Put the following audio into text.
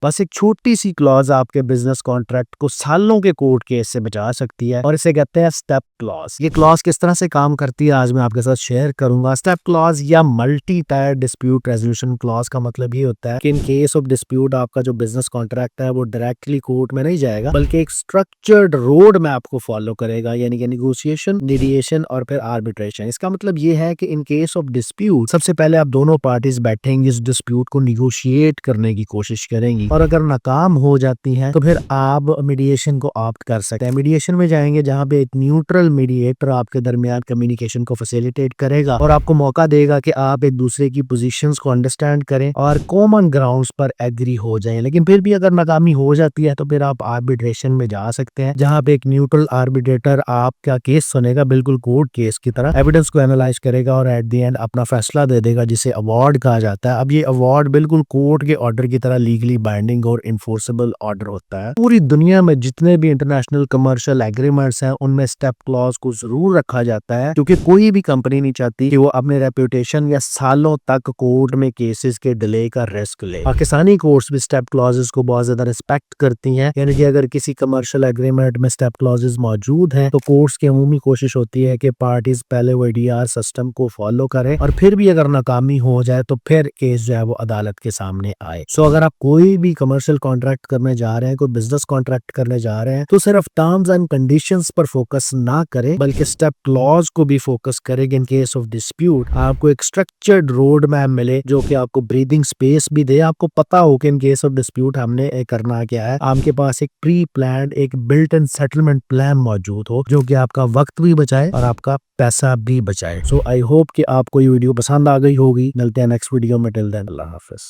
बस एक छोटी सी क्लॉज आपके बिजनेस कॉन्ट्रैक्ट को सालों के कोर्ट केस से बचा सकती है और इसे कहते हैं स्टेप क्लॉज। ये क्लॉज किस तरह से काम करती है आज मैं आपके साथ शेयर करूंगा। स्टेप क्लॉज या multi tier dispute resolution clause का मतलब ये होता है कि इन केस ऑफ डिस्प्यूट आपका जो बिजनेस कॉन्ट्रैक्ट है वो डायरेक्टली कोर्ट में नहीं जाएगा, बल्कि एक स्ट्रक्चर्ड रोड मैप को फॉलो करेगा, यानी कि निगोशिएशन, मीडिएशन और फिर आर्बिट्रेशन। इसका मतलब ये है कि इन केस ऑफ डिस्प्यूट सबसे पहले आप दोनों पार्टीज बैठेंगे, इस डिस्प्यूट को निगोशिएट करने की कोशिश करेंगी और अगर नाकाम हो जाती हैं तो फिर आप मीडिएशन को ऑप्ट कर सकते हैं। मीडिएशन में जाएंगे जहां पे एक न्यूट्रल मीडिएटर आपके दरमियान कम्युनिकेशन को फैसिलिटेट करेगा और आपको मौका देगा कि आप एक दूसरे की पोजीशंस को अंडरस्टैंड करें और कॉमन ग्राउंड्स पर एग्री हो जाएं। लेकिन फिर भी अगर नाकामी हो जाती है तो फिर आप आर्बिट्रेशन में जा सकते हैं, जहां पे एक न्यूट्रल आर्बिट्रेटर आपका केस सुनेगा, बिल्कुल कोर्ट केस की तरह, एविडेंस को एनालाइज करेगा और एट द एंड अपना फैसला दे देगा, जिसे अवार्ड कहा जाता है। अब ये अवार्ड बिल्कुल कोर्ट के ऑर्डर की तरह लीगली बाइंडिंग और इन्फोर्सेबल ऑर्डर होता है। पूरी दुनिया में जितने भी इंटरनेशनल कमर्शियल एग्रीमेंट्स हैं उनमें स्टेप क्लॉज को जरूर रखा जाता है, क्योंकि कोई भी कंपनी नहीं चाहती कि वो अपने रेपुटेशन या सालों तक कोर्ट में केसेस के डिले का रिस्क ले। पाकिस्तानी कोर्ट्स भी स्टेप क्लॉजेस को बहुत ज्यादा रिस्पेक्ट करती हैं, यानी कि अगर किसी कमर्शियल एग्रीमेंट में स्टेप क्लॉजेस मौजूद हैं तो कोर्ट्स की अमूमी कोशिश होती है कि पार्टीज पहले वो डीआर सिस्टम को फॉलो करें और फिर भी अगर नाकामी हो जाए तो फिर केस जो है वो अदालत के सामने आए। सो अगर आप कोई भी कमर्शियल कॉन्ट्रैक्ट करने जा रहे हैं, कोई बिजनेस कॉन्ट्रैक्ट करने जा रहे हैं, तो सिर्फ टर्म्स एंड कंडीशंस पर फोकस ना करें, बल्कि स्टेप क्लॉज को भी फोकस करें। इन केस ऑफ डिस्प्यूट आपको एक स्ट्रक्चर्ड रोड मैप मिले जो कि आपको ब्रीदिंग स्पेस भी दे, आपको पता हो कि इन केस ऑफ डिस्प्यूट हमने करना क्या है, आपके पास एक प्री प्लान्ड, एक बिल्ट इन सेटलमेंट प्लान मौजूद हो जो कि आपका वक्त भी बचाए और आपका पैसा भी बचाए। सो आई होप कि आपको ये वीडियो पसंद आ गई होगी। मिलते हैं नेक्स्ट वीडियो में। टिल देन अल्लाह हाफिज।